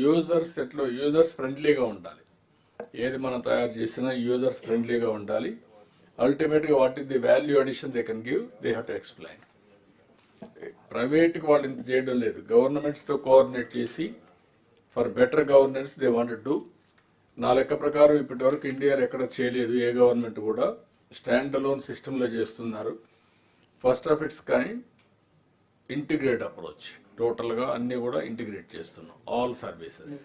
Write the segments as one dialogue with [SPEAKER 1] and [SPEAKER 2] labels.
[SPEAKER 1] Users ఫ్రెండ్లీగా ఉండాలి. ఏది మనం తయారు చేసినా యూజర్స్ ఫ్రెండ్లీగా ఉండాలి. అల్టిమేట్గా what is the value addition they can give, they have to explain. ప్రైవేట్కి వాళ్ళు ఇంత చేయడం లేదు, గవర్నమెంట్స్తో కోఆర్డినేట్ చేసి for better governance they want to do. నా లెక్క ప్రకారం ఇప్పటి వరకు ఇండియాలో ఎక్కడ చేయలేదు, ఏ గవర్నమెంట్ కూడా స్టాండ్ అలోన్ సిస్టంలో చేస్తున్నారు. First of its kind integrate approach, టోటల్గా అన్నీ కూడా ఇంటిగ్రేట్ చేస్తున్నాం, all services.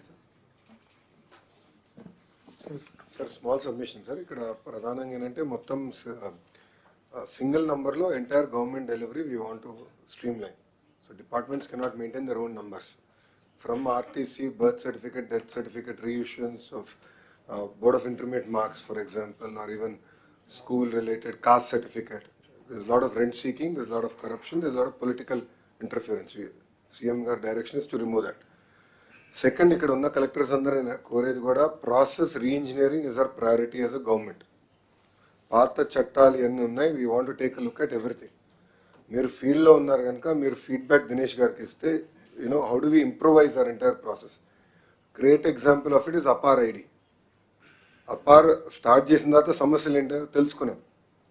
[SPEAKER 2] Sir small submission sir, ఇక్కడ ప్రధానంగా ఏంటంటే మొత్తం సింగిల్ నంబర్లో entire government delivery we want to streamline. So departments cannot maintain their own numbers from RTC, birth certificate, death certificate, reissuance of board of intermediate marks for example, or even school related caste certificate. There's a lot of rent seeking, there's a lot of corruption, there's a lot of political interference. CM గారి direction is to remove that. Second, ఇక్కడ ఉన్న collectors అందరూ కోరేది కూడా process reengineering is our priority as a government. పాత చట్టాలు ఇవన్నీ ఉన్నాయి, we want to take a look at everything. మీరు ఫీల్డ్లో ఉన్నారు కనుక మీరు ఫీడ్బ్యాక్ దినేష్ గారికి ఇస్తే, how do we improvise our entire process. Great example of it is APAAR ID. APAAR start చేసిన తర్వాత సమస్యలు ఏంటో తెలుసుకున్నాం.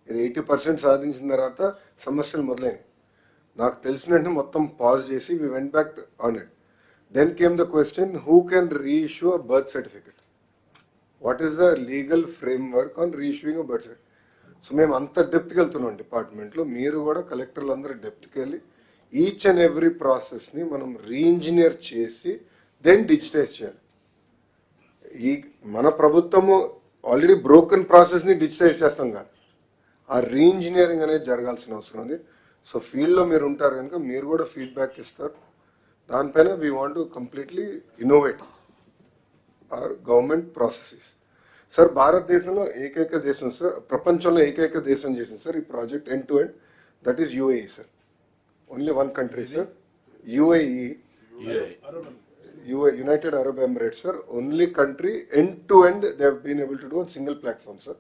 [SPEAKER 2] ఇది 80% సాధించిన తర్వాత సమస్యలు మొదలైనవి. నాకు తెలిసినట్టు మొత్తం పాజ్ చేసి we went back on it. Then came the question, who can reissue a birth certificate, what is the legal framework on reissuing a birth certificate. So మేము అంత డెప్త్కి వెళ్తున్నాం డిపార్ట్మెంట్లో. మీరు కూడా కలెక్టర్లు అందరూ డెప్త్కి వెళ్ళి ఈచ్ అండ్ ఎవ్రీ ప్రాసెస్ని మనం రీఇంజనీర్ చేసి దెన్ డిజిటైజ్ చేయాలి. మన ప్రభుత్వము ఆల్రెడీ బ్రోకెన్ ప్రాసెస్ని డిజిటైజ్ చేస్తాం కాదు, ఆ రీఇంజనీరింగ్ అనేది జరగాల్సిన అవసరం ఉంది. సో ఫీల్డ్లో మీరు ఉంటారు కనుక మీరు కూడా ఫీడ్బ్యాక్ ఇస్తారు. దానిపైన we want to completely innovate our government processes. Sir భారతదేశంలో ఏకైక దేశం సార్, ప్రపంచంలో ఏకైక దేశం చేసింది సార్ ఈ project end to end, that is UAE sir. Only one country sir, UAE, United Arab Emirates, sir, only country end to end they have been able to do on single platform, sir.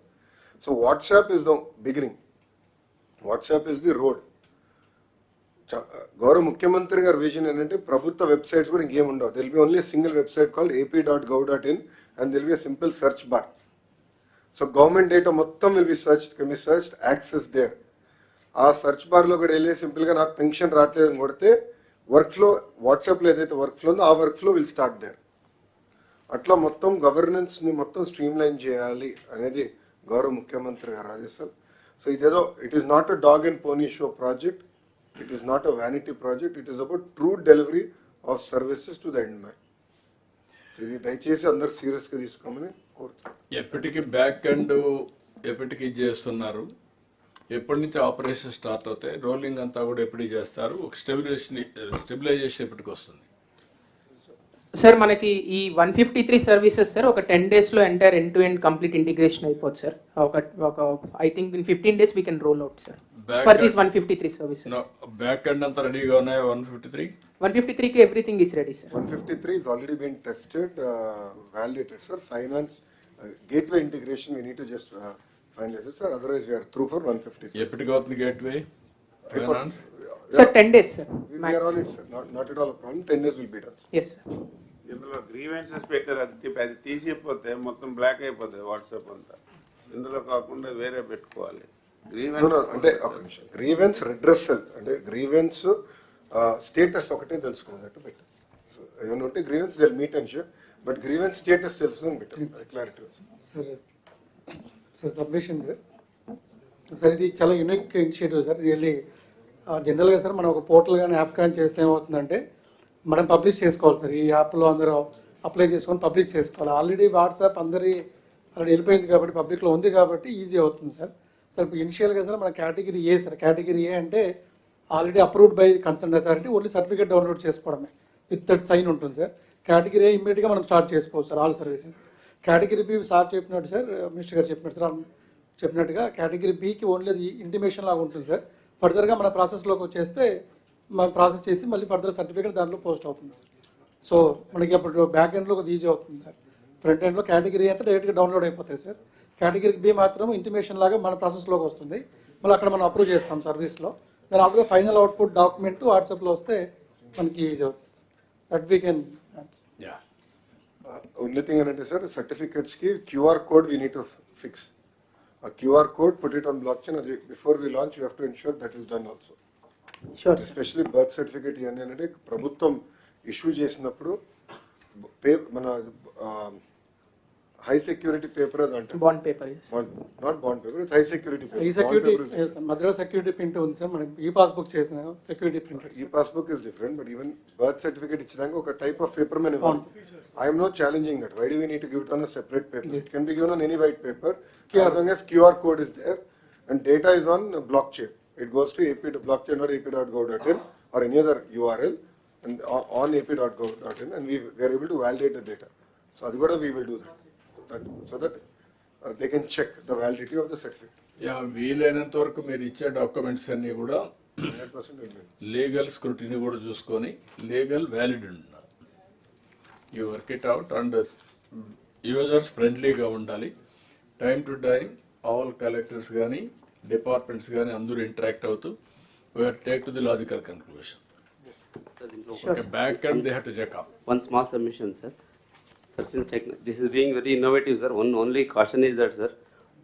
[SPEAKER 2] So WhatsApp is the beginning. WhatsApp is the road. గౌరవ ముఖ్యమంత్రి గారి vision ఏంటంటే ప్రభుత్వ websites కూడా ఇంకేం ఉండవు. There'll be only single website called ap.gov.in and there will be a simple search bar. So government data మొత్తం will be searched, can be searched, access there. ఆ సెర్చ్ బార్లో కూడా వెళ్ళి సింపుల్గా నాకు పెన్షన్ రావట్లేదని కొడితే వర్క్ ఫ్లో, వాట్సాప్లో ఏదైతే వర్క్ ఫ్లో ఉందో ఆ work flow will start there. అట్లా మొత్తం గవర్నెన్స్ని మొత్తం స్ట్రీమ్ లైన్ చేయాలి అనేది గౌరవ ముఖ్యమంత్రి గారు ఆదేశాలు. సో ఇదేదో it is not a dog and pony show project, it is not a vanity project, it is about true delivery of services to the end man. ఇది దయచేసి అందరు సీరియస్గా తీసుకోమని కోరుతున్నాను.
[SPEAKER 1] ఎప్పటికీ బ్యాక్ ఎండ్ ఎప్పటికీ చేస్తున్నారు, ఎప్పటి నుంచి ఆపరేషన్ స్టార్ట్ అవుతాయి, రోలింగ్ అంతా కూడా ఎప్పుడు చేస్తారు, ఒక స్టెబిలైజేషన్ ఎప్పటికి వస్తుంది?
[SPEAKER 3] సార్ మనకి ఈ 153 సర్వీసెస్ సార్ ఒక 10 days entire end to end complete integration అయిపోతుంది సార్. ఒక I think in 15 days we can roll out sir for these 153 services.
[SPEAKER 1] Back end అంతా రెడీగా ఉన్నాయి
[SPEAKER 3] 153కి everything is ready sir.
[SPEAKER 2] 153 is already been tested, validated, sir. Finance, gateway integration we need to just finalize it, sir. Otherwise we are through for 150.
[SPEAKER 1] ఎప్పటికి అవుతుంది gateway finance?
[SPEAKER 3] Sir 10 days sir.
[SPEAKER 2] We are on it, sir. Not at all a problem. 10 days will be done.
[SPEAKER 3] Yes sir.
[SPEAKER 4] ఇందులో grievances పెట్టారు, అది తీసిపోతే మొత్తం black అయిపోతుంది WhatsApp అంతా. ఇందులో కాకుండా వేరే పెట్టుకోవాలి.
[SPEAKER 2] అంటే ఒక నిమిషం, గ్రీవెన్స్ రిడ్రెసల్ అంటే గ్రీవెన్స్ స్టేటస్ ఒకటే తెలుసుకున్నట్టు పెట్టారు. సో ఏమైనా ఉంటే grievance they meet and sure, but grievance status తెలుసుకుని పెట్టారు. క్లారిటీ
[SPEAKER 5] సార్ సబ్మిషన్ సార్ ఇది చాలా యూనిక్ ఇనిషియేటివ్ సార్. రియల్లీ జనరల్గా సార్ మనం ఒక పోర్టల్ కానీ యాప్ కానీ చేస్తే ఏమవుతుందంటే మనం పబ్లిష్ చేసుకోవాలి సార్. ఈ యాప్లో అందరూ అప్లై చేసుకొని పబ్లిష్ చేసుకోవాలి. ఆల్రెడీ వాట్సాప్ అందరి ఆల్రెడీ వెళ్ళిపోయింది కాబట్టి పబ్లిక్లో ఉంది కాబట్టి ఈజీ అవుతుంది సార్. సార్ ఇప్పుడు ఇనిషియల్గా సార్ మన category A sir, category A అంటే already approved by concern authority, only certificate download చేసుకోవడమే విత్ దట్ సైన్ ఉంటుంది సార్. కేటగిరీ ఏ ఇమ్మీడియట్గా మనం స్టార్ట్ చేసుకోవచ్చు sir all services. Category B sir చెప్పినట్టు సార్, మినిస్టర్ గారు చెప్పినట్టు సార్ చెప్పినట్టుగా కేటగిరీ బికి ఓన్లీ అది ఇంటిమేషన్ లాగా ఉంటుంది సార్. ఫర్దర్గా మన ప్రాసెస్లోకి వచ్చేస్తే మనం ప్రాసెస్ చేసి మళ్ళీ ఫర్దర్ సర్టిఫికేట్ దాంట్లో పోస్ట్ అవుతుంది సార్. సో మనకి అప్పుడు బ్యాక్ ఎండ్లో ఒక ఈజీ అవుతుంది సార్. ఫ్రంట్ ఎండ్లో కేటగిరీ అయితే డైరెక్ట్గా డౌన్లోడ్ అయిపోతాయి సార్. కేటగిరీ బి మాత్రం ఇంటిమేషన్ లాగా మన ప్రాసెస్లోకి వస్తుంది, మళ్ళీ అక్కడ మనం అప్రూవ్ చేస్తాం సర్వీస్లో. దాని అప్పుడు ఫైనల్ అవుట్పుట్ డాక్యుమెంట్ వాట్సాప్లో వస్తే మనకి ఈజీ అవుతుంది. That we can.
[SPEAKER 2] Only thing ఏంటంటే సార్ సర్టిఫికెట్స్ కి QR code we need to fix. A QR code, put it on blockchain. Before we launch, we have to ensure that is done also.
[SPEAKER 3] Sure sir.
[SPEAKER 2] Especially birth certificate ఇవన్నీ అంటే ప్రభుత్వం issue చేసినప్పుడు మన high security paper అది అంటే
[SPEAKER 3] bond paper.
[SPEAKER 2] Not bond paper, high security
[SPEAKER 5] ఈ security మధ్యలో security print ఉంది సార్, మనం ఈ పాస్బుక్ చేసిన సెక్యూరిటీ ప్రింట్.
[SPEAKER 2] ఈ passbook is different, but even birth certificate ఇచ్చినాక ఒక టైప్ ఆఫ్ పేపర్ మనం ఇవ్వాలి. I'm not challenging that. Why do we need to give it on a separate paper? It can be given on any white paper as long as QR code is there and data is on blockchain. It goes to ap.blockchain.ap.gov.in or any other URL and on ap.gov.in, and we are able to validate the data. So Adhigoda we will do that so that they can check the validity of the certificate.
[SPEAKER 1] Yeah, వీలైనంత వరకు మీరు ఇచ్చే documents అన్ని కూడా
[SPEAKER 2] 100% will be.
[SPEAKER 1] Legal scrutiny కూడా చూసుకొని legal valid ఉండాలి. You work it out and users ఫ్రెండ్లీగా ఉండాలి. Time to time all collectors కానీ డిపార్ట్మెంట్స్ కానీ అందరూ ఇంటరాక్ట్ అవుతూ we are take to the logical conclusion.
[SPEAKER 6] Sir, దీంట్లో
[SPEAKER 1] okay, back and they have to check up.
[SPEAKER 6] one small submission, sir. Sir, since this is being very innovative, sir. One only caution is that, sir,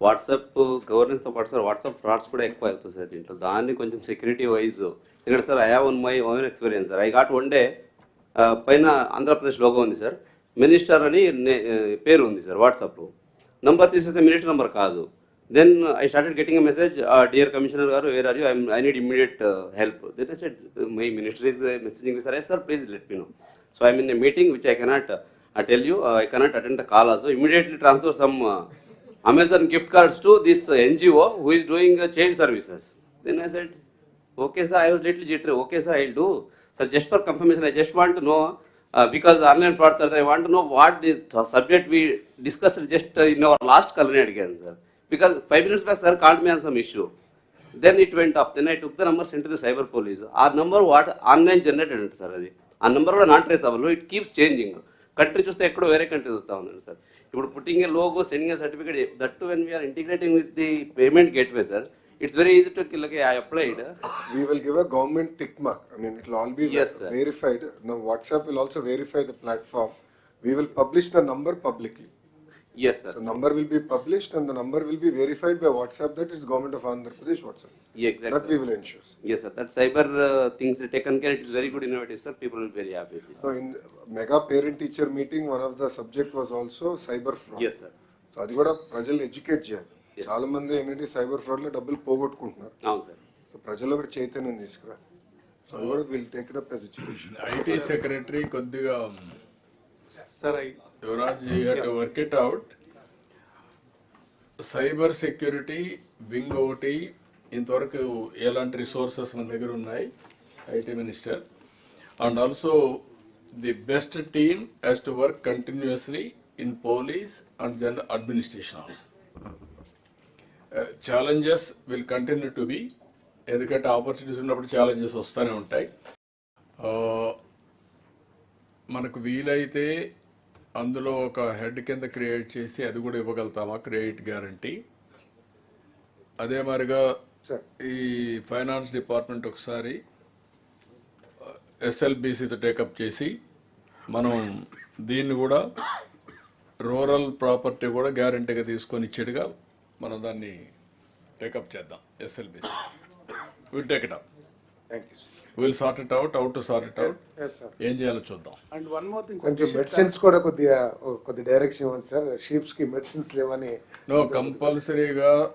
[SPEAKER 6] WhatsApp governance తో పాటు sir WhatsApp frauds కూడా ఎక్కువ అవుతుంది sir దీంట్లో. దాన్ని కొంచెం security wise ఎందుకంటే sir I have my own experience sir. I got one day పైన ఆంధ్రప్రదేశ్ లోగో ఉంది సార్, మినిస్టర్ అని పేరు ఉంది సార్ వాట్సాప్లో. నంబర్ తీసేస్తే మినిస్టర్ నంబర్ కాదు. Then I started getting a message, dear commissioner గారు where are you, I need immediate help. Then I said my minister is messaging sir. Sir please let me know. So I mean a meeting which I cannot tell you, I cannot attend the call also. Immediately transfer some Amazon gift cards to this NGO who is doing child services. Then I said, okay sir, I was little jittery. Okay sir, I'll do. So just for confirmation, I just want to know, because online fraud sir, I want to know what this subject we discussed just in our last call again sir. Because 5 minutes back sir called me on some issue. Then it went off. Then I took the number, sent to the cyber police. Our number what online generated sir. Our number was not traceable. It keeps changing. Country చూస్తే ఎక్కడో వేరే country చూస్తూ ఉన్నాను sir. ఇప్పుడు putting a logo, sending a certificate, that to when we are integrating with the payment gateway sir, it's very easy to kill. I applied.
[SPEAKER 2] We will give a government tick mark. I mean, it will all be
[SPEAKER 6] Yes, sir.
[SPEAKER 2] verified. Now, WhatsApp will also verify the platform. We will publish the number publicly.
[SPEAKER 6] Yes sir.
[SPEAKER 2] So, number will be published and the number will be verified by WhatsApp that it's Government of Andhra Pradesh WhatsApp.
[SPEAKER 6] Yeah,
[SPEAKER 2] That
[SPEAKER 6] exactly.
[SPEAKER 2] we will ensure.
[SPEAKER 6] Yes sir. That cyber things taken care, it is very good innovative sir. People will be very happy with this.
[SPEAKER 2] So, in mega parent-teacher meeting, one of the subject was also cyber fraud.
[SPEAKER 6] Yes sir.
[SPEAKER 2] So అది కూడా ప్రజలు educate చేయాలి.
[SPEAKER 6] Yes.
[SPEAKER 2] చాలా మంది ఏంటంటే cyber fraud లో డబ్బులు పోగొట్టుకుంటున్నారు.
[SPEAKER 6] అవును సార్.
[SPEAKER 2] సో ప్రజల్లో కూడా చైతన్యం తీసుకురా. సో అది కూడా will take it up as education.
[SPEAKER 1] IT secretary కొద్దిగా
[SPEAKER 5] sir
[SPEAKER 1] Yuvraj, you have to work it out. Cyber security wing ఒకటి ఇంతవరకు ఎలాంటి రిసోర్సెస్ మన దగ్గర ఉన్నాయి, IT minister, and also the best team has to work continuously in police and general administration also. Challenges will continue to be, ఎందుకంటే opportunities ఉన్నప్పుడు challenges వస్తూనే ఉంటాయి. మనకు వీలైతే అందులో ఒక హెడ్ కింద క్రియేట్ చేసి అది కూడా ఇవ్వగలుగుతామా, క్రెడిట్ గ్యారంటీ. అదే మాదిరిగా ఈ ఫైనాన్స్ డిపార్ట్మెంట్ ఒకసారి ఎస్ఎల్బిసితో టేకప్ చేసి మనం దీన్ని కూడా రూరల్ ప్రాపర్టీ కూడా గ్యారంటీగా తీసుకొని ఇచ్చేట్టుగా మనం దాన్ని టేకప్ చేద్దాం. SLBC will take it up.
[SPEAKER 2] Thank you.
[SPEAKER 1] Will sort it out, out to sort it out. ఏం చేయాలో చూద్దాం.
[SPEAKER 5] అండ్ వన్ మోర్ థింగ్,
[SPEAKER 7] కొంచెం మెడిసిన్స్ కూడా కొద్ది డైరెక్షన్ ఇవ్వండి సార్. షీప్స్ కి మెడిసిన్స్ లేవని.
[SPEAKER 1] నో, కంపల్సరీగా